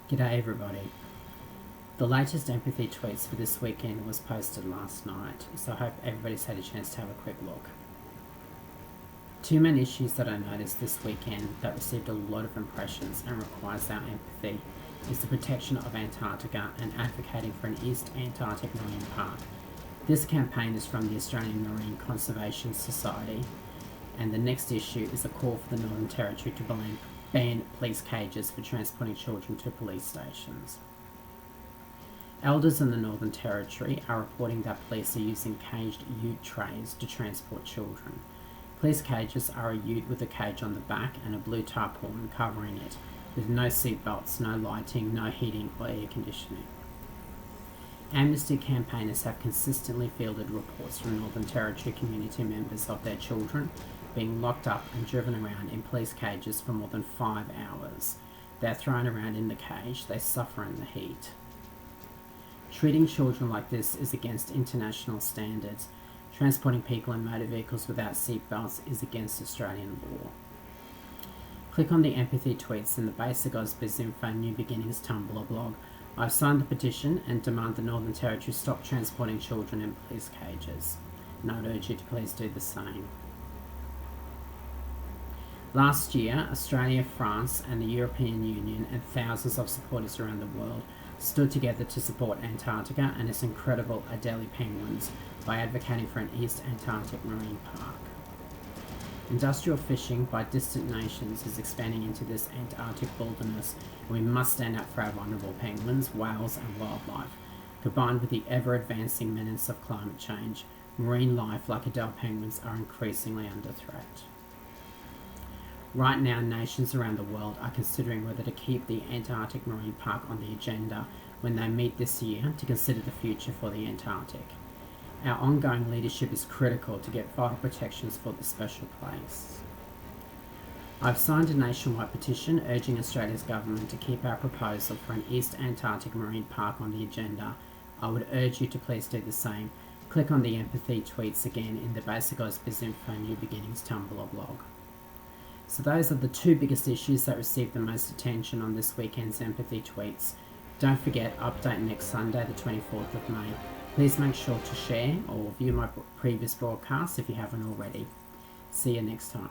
G'day everybody. The latest empathy tweets for this weekend was posted last night, so I hope everybody's had a chance to have a quick look. Two main issues that I noticed this weekend that received a lot of impressions and requires our empathy is the protection of Antarctica and advocating for an East Antarctic Marine Park. This campaign is from the Australian Marine Conservation Society, and the next issue is a call for the Northern Territory to ban police cages for transporting children to police stations. Elders in the Northern Territory are reporting that police are using caged ute trays to transport children. Police cages are a ute with a cage on the back and a blue tarpaulin covering it, with no seat belts, no lighting, no heating or air conditioning. Amnesty campaigners have consistently fielded reports from Northern Territory community members of their children being locked up and driven around in police cages for more than 5 hours. They're thrown around in the cage, they suffer in the heat. Treating children like this is against international standards. Transporting people in motor vehicles without seatbelts is against Australian law. Click on the empathy tweets in the Basic Ausbiz Info New Beginnings Tumblr blog. I've signed the petition and demand the Northern Territory stop transporting children in police cages, and I would urge you to please do the same. Last year, Australia, France and the European Union and thousands of supporters around the world stood together to support Antarctica and its incredible Adelie penguins by advocating for an East Antarctic Marine Park. Industrial fishing by distant nations is expanding into this Antarctic wilderness, and we must stand up for our vulnerable penguins, whales and wildlife. Combined with the ever-advancing menace of climate change, marine life like Adelie penguins are increasingly under threat. Right now, nations around the world are considering whether to keep the Antarctic Marine Park on the agenda when they meet this year to consider the future for the Antarctic. Our ongoing leadership is critical to get vital protections for this special place. I've signed a nationwide petition urging Australia's government to keep our proposal for an East Antarctic Marine Park on the agenda. I would urge you to please do the same. Click on the empathy tweets again in the Basic Ausbiz Info New Beginnings Tumblr blog. So those are the two biggest issues that received the most attention on this weekend's empathy tweets. Don't forget, update next Sunday, the 24th of May. Please make sure to share or view my previous broadcasts if you haven't already. See you next time.